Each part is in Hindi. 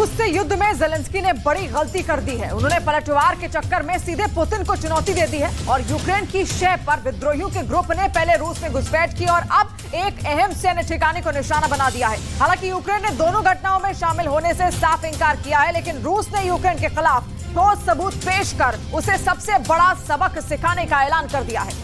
रूस से युद्ध में ज़ेलेंस्की ने बड़ी गलती कर दी है। उन्होंने पलटवार के चक्कर में सीधे पुतिन को चुनौती दे दी है और यूक्रेन की शह पर विद्रोहियों के ग्रुप ने पहले रूस में घुसपैठ की और अब एक अहम सैन्य ठिकाने को निशाना बना दिया है। हालांकि यूक्रेन ने दोनों घटनाओं में शामिल होने से साफ इंकार किया है, लेकिन रूस ने यूक्रेन के खिलाफ ठोस सबूत पेश कर उसे सबसे बड़ा सबक सिखाने का ऐलान कर दिया है।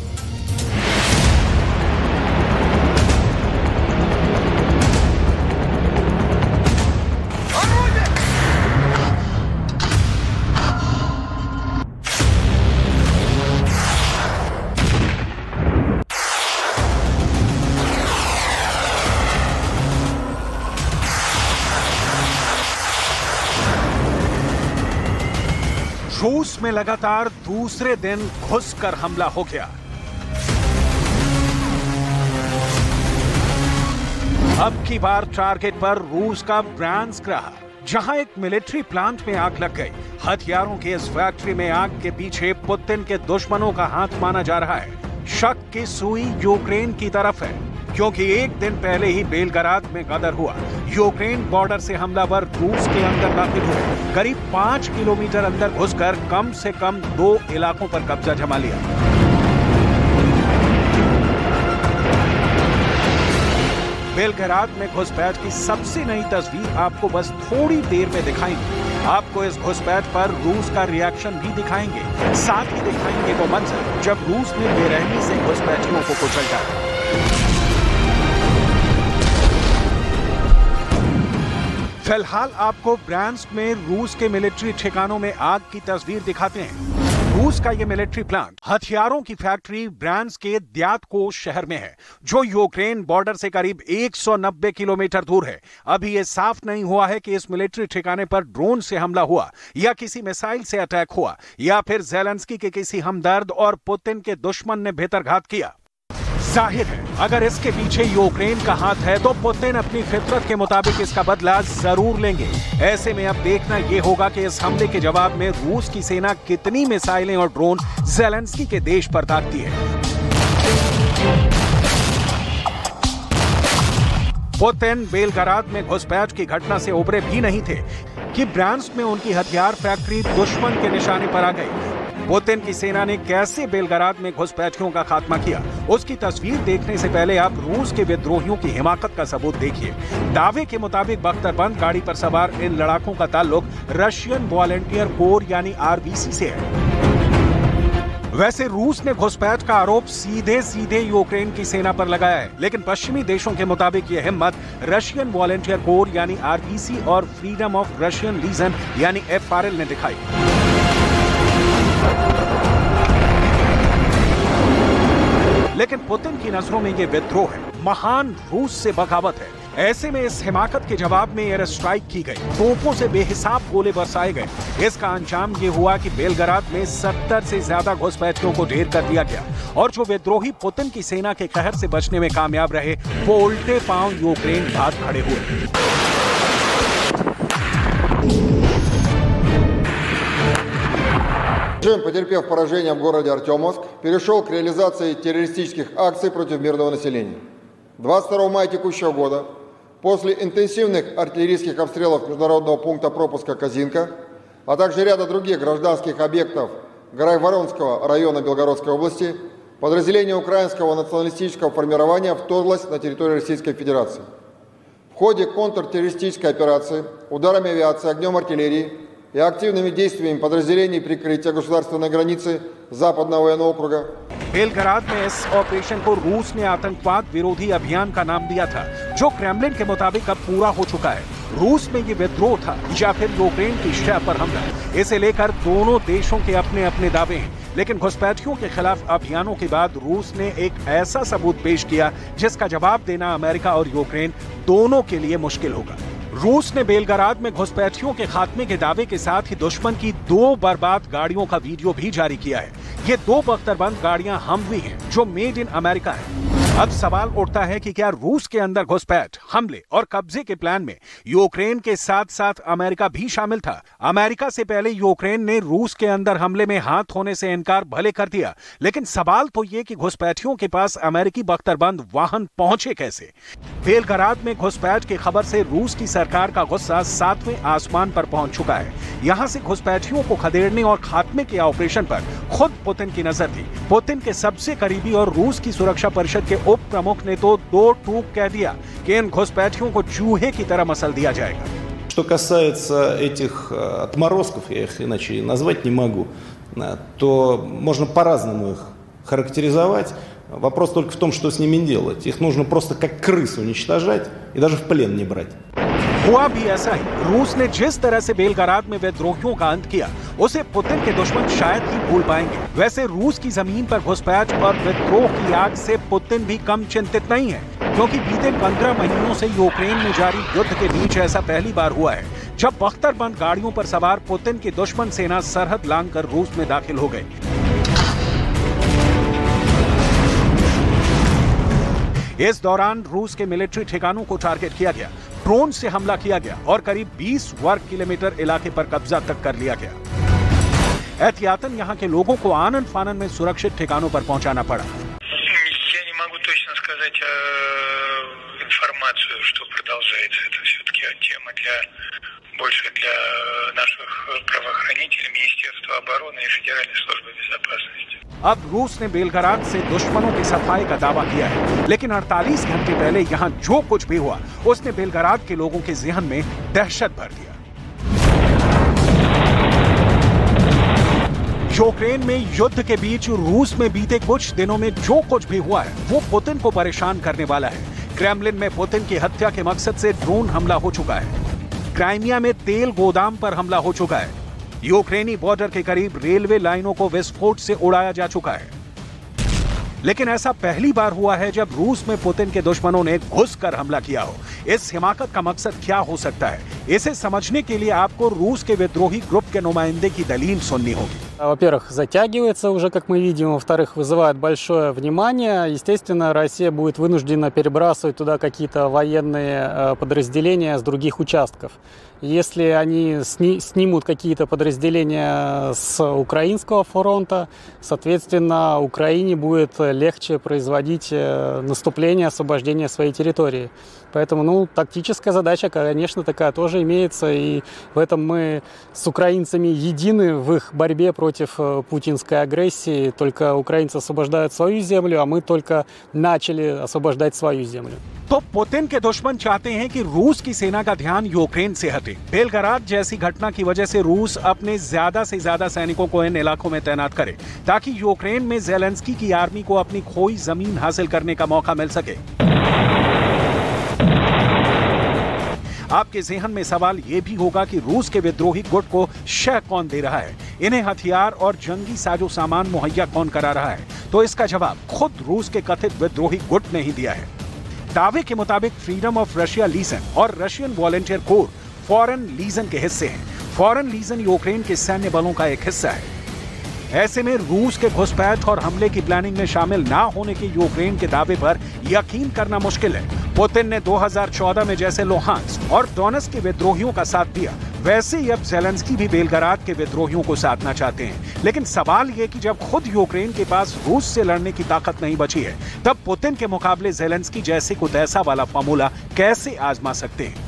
रूस में लगातार दूसरे दिन घुसकर हमला हो गया। अब की बार टारगेट पर रूस का ब्रांस्क रहा, जहां एक मिलिट्री प्लांट में आग लग गई। हथियारों की इस फैक्ट्री में आग के पीछे पुतिन के दुश्मनों का हाथ माना जा रहा है। शक की सुई यूक्रेन की तरफ है, क्योंकि एक दिन पहले ही बेलग्राद में गदर हुआ। यूक्रेन बॉर्डर से हमलावर रूस के अंदर दाखिल हुए। करीब 5 किलोमीटर अंदर घुसकर कम से कम 2 इलाकों पर कब्जा जमा लिया। बेलग्राद में घुसपैठ की सबसे नई तस्वीर आपको बस थोड़ी देर में दिखाएंगे। आपको इस घुसपैठ पर रूस का रिएक्शन भी दिखाएंगे। साथ ही दिखाएंगे वो मंजर जब रूस ने बेरहमी से घुसपैठियों को कुचल डाला। फिलहाल आपको ब्रांस्क में रूस के मिलिट्री ठिकानों में आग की तस्वीर दिखाते हैं। रूस का यह मिलिट्री प्लांट हथियारों की फैक्ट्री ब्रांस्क के द्यातकोश शहर में है, जो यूक्रेन बॉर्डर से करीब 190 किलोमीटर दूर है। अभी यह साफ नहीं हुआ है कि इस मिलिट्री ठिकाने पर ड्रोन से हमला हुआ या किसी मिसाइल से अटैक हुआ या फिर ज़ेलेंस्की के किसी हमदर्द और पुतिन के दुश्मन ने भीतरघात किया। जाहिर है, अगर इसके पीछे यूक्रेन का हाथ है तो पुतिन अपनी फितरत के मुताबिक इसका बदला जरूर लेंगे। ऐसे में अब देखना यह होगा कि इस हमले के जवाब में रूस की सेना कितनी मिसाइलें और ड्रोन ज़ेलेंस्की के देश पर दागती है। पुतिन बेलग्राद में घुसपैठ की घटना से उबरे भी नहीं थे कि ब्रांस्क में उनकी हथियार फैक्ट्री दुश्मन के निशाने पर आ गई। पुतिन की सेना ने कैसे बेलग्राद में घुसपैठियों का खात्मा किया, उसकी तस्वीर देखने से पहले आप रूस के विद्रोहियों की हिमाकत का सबूत देखिए। दावे के मुताबिक बख्तरबंद गाड़ी पर सवार इन लड़ाकों का ताल्लुक रशियन वॉलंटियर कोर यानी आरबीसी से है। वैसे रूस ने घुसपैठ का आरोप सीधे यूक्रेन की सेना पर लगाया है, लेकिन पश्चिमी देशों के मुताबिक यह हिम्मत रशियन वॉलंटियर कोर यानी आरबीसी और फ्रीडम ऑफ रशियन लीजन यानी एफआरएल ने दिखाई। लेकिन पुतिन की नजरों में यह विद्रोह है, महान रूस से बगावत है। ऐसे में इस हिमाकत के जवाब में एयर स्ट्राइक की गई, तोपों से बेहिसाब गोले बरसाए गए। इसका अंजाम ये हुआ कि बेलग्राद में 70 से ज्यादा घुसपैठियों को ढेर कर दिया गया और जो विद्रोही पुतिन की सेना के कहर से बचने में कामयाब रहे, वो उल्टे पांव यूक्रेन भाग खड़े हुए। Режим, потерпев поражение в городе Артемовск, перешел к реализации террористических акций против мирного населения. 22 мая текущего года, после интенсивных артиллерийских обстрелов международного пункта пропуска Козинка, а также ряда других гражданских объектов Грайворонского района Белгородской области, подразделение украинского националистического формирования вторглось на территорию Российской Федерации. В ходе контртеррористической операции ударами авиации, огнем артиллерии и активными действиями подразделений прикрытия государственной границы Западного военного округа बेलग्राद में इस ऑपरेशन को रूस ने आतंकवाद विरोधी अभियान का नाम दिया था, जो क्रेमलिन के मुताबिक अब पूरा हो चुका है। रूस में ये विद्रोह था या फिर यूक्रेन की शह पर हमला, इसे लेकर दोनों देशों के अपने अपने दावे हैं। लेकिन घुसपैठियों के खिलाफ अभियानों के बाद रूस ने एक ऐसा सबूत पेश किया जिसका जवाब देना अमेरिका और यूक्रेन दोनों के लिए मुश्किल होगा। रूस ने बेलग्राद में घुसपैठियों के खात्मे के दावे के साथ ही दुश्मन की 2 बर्बाद गाड़ियों का वीडियो भी जारी किया है। ये 2 बख्तरबंद गाड़ियां हमवी हैं, जो मेड इन अमेरिका है। अब सवाल उठता है कि क्या रूस के अंदर घुसपैठ, हमले और कब्जे के प्लान में यूक्रेन के साथ साथ अमेरिका भी शामिल था। अमेरिका से पहले यूक्रेन ने रूस के अंदर हमले में हाथ होने से इनकार भले कर दिया, लेकिन सवाल तो ये कि घुसपैठियों के पास अमेरिकी बख्तरबंद वाहन पहुंचे कैसे। बेलग्राद में घुसपैठ की खबर से रूस की सरकार का गुस्सा 7वें आसमान पर पहुंच चुका है। यहां से घुसपैठियों को खदेड़ने और खात्मे के ऑपरेशन पर खुद पुतिन की नजर थी। पुतिन के सबसे करीबी और रूस की सुरक्षा परिषद के उप प्रमुख ने तो दो टूक कह दिया कि इन घुसपैठियों को चूहे की तरह मसल दिया जाएगा। Что касается этих отморозков, я их иначе назвать не могу, то можно по-разному их характеризовать. Вопрос только в том, что с ними делать. Их нужно просто как крыс уничтожать и даже в плен не брать. हुआ भी ऐसा ही। रूस ने जिस तरह से बेलग्राद में विद्रोहियों का अंत किया, उसे पुतिन के दुश्मन शायद ही भूल पाएंगे। वैसे रूस की जमीन पर घुसपैठ और विद्रोह की आग से पुतिन भी कम चिंतित नहीं है, क्योंकि बीते 15 महीनों से यूक्रेन में जारी युद्ध के बीच ऐसा पहली बार हुआ है जब बख्तरबंद गाड़ियों पर सवार पुतिन की दुश्मन सेना सरहद लांघकर रूस में दाखिल हो गई। इस दौरान रूस के मिलिट्री ठिकानों को टारगेट किया गया, ड्रोन से हमला किया गया और करीब 20 वर्ग किलोमीटर इलाके पर कब्जा तक कर लिया गया। एहतियातन यहां के लोगों को आनन फानन में सुरक्षित ठिकानों पर पहुंचाना पड़ा। Я не могу точно сказать информацию, что продолжается. Это все-таки тема больше для наших правоохранителей, Министерства обороны и Федеральной службы безопасности। अब रूस ने बेलग्राद से दुश्मनों की सफाई का दावा किया है, लेकिन 48 घंटे पहले यहां जो कुछ भी हुआ उसने बेलग्राद के लोगों के ज़हन में दहशत भर दिया। यूक्रेन में युद्ध के बीच रूस में बीते कुछ दिनों में जो कुछ भी हुआ है वो पुतिन को परेशान करने वाला है। क्रेमलिन में पुतिन की हत्या के मकसद से ड्रोन हमला हो चुका है। क्राइमिया में तेल गोदाम पर हमला हो चुका है। यूक्रेनी बॉर्डर के करीब रेलवे लाइनों को विस्फोट से उड़ाया जा चुका है। लेकिन ऐसा पहली बार हुआ है जब रूस में पुतिन के दुश्मनों ने घुसकर हमला किया हो। इस हिमाकत का मकसद क्या हो सकता है, इसे समझने के लिए आपको रूस के विद्रोही ग्रुप के नुमाइंदे की दलील सुननी होगी। Во-первых, затягивается уже, как мы видим. Во-вторых, вызывает большое внимание. Естественно, Россия будет вынуждена перебрасывать туда какие-то военные подразделения с других участков. Если они снимут какие-то подразделения с украинского фронта, соответственно, Украине будет легче производить наступление, освобождение своей территории. Поэтому, тактическая задача, конечно, такая тоже имеется. И в этом мы с украинцами едины в их борьбе против путинской агрессии. Только украинцы освобождают свою землю, а мы только начали освобождать свою землю. तो पुतिन के दुश्मन चाहते हैं कि रूस की सेना का ध्यान यूक्रेन से हटे। बेलग्राद जैसी घटना की वजह से रूस अपने ज्यादा से ज्यादा सैनिकों को इन इलाकों में तैनात करे, ताकि यूक्रेन में ज़ेलेंस्की की आर्मी को अपनी खोई जमीन हासिल करने का मौका मिल सके। आपके ज़हन में सवाल यह भी होगा कि रूस के विद्रोही गुट को शह कौन दे रहा है, इन्हें हथियार और जंगी साजो सामान मुहैया कौन करा रहा है। तो इसका जवाब खुद रूस के कथित विद्रोही गुट ने ही दिया है। दावे के मुताबिक फ्रीडम ऑफ रशिया लीजन और Russian volunteer corps foreign legion के हिस्से हैं। फॉरेन लीजन यूक्रेन के सैन्य बलों का एक हिस्सा है। ऐसे में रूस के घुसपैठ और हमले की प्लानिंग में शामिल ना होने के यूक्रेन के दावे पर यकीन करना मुश्किल है। पुतिन ने 2014 में जैसे लुहांस्क और डोनेट्स्क के विद्रोहियों का साथ दिया, वैसे ही अब ज़ेलेंस्की भी बेलग्राद के विद्रोहियों को साधना चाहते हैं। लेकिन सवाल ये कि जब खुद यूक्रेन के पास रूस से लड़ने की ताकत नहीं बची है, तब पुतिन के मुकाबले ज़ेलेंस्की जैसे को तैसा वाला फार्मूला कैसे आजमा सकते हैं।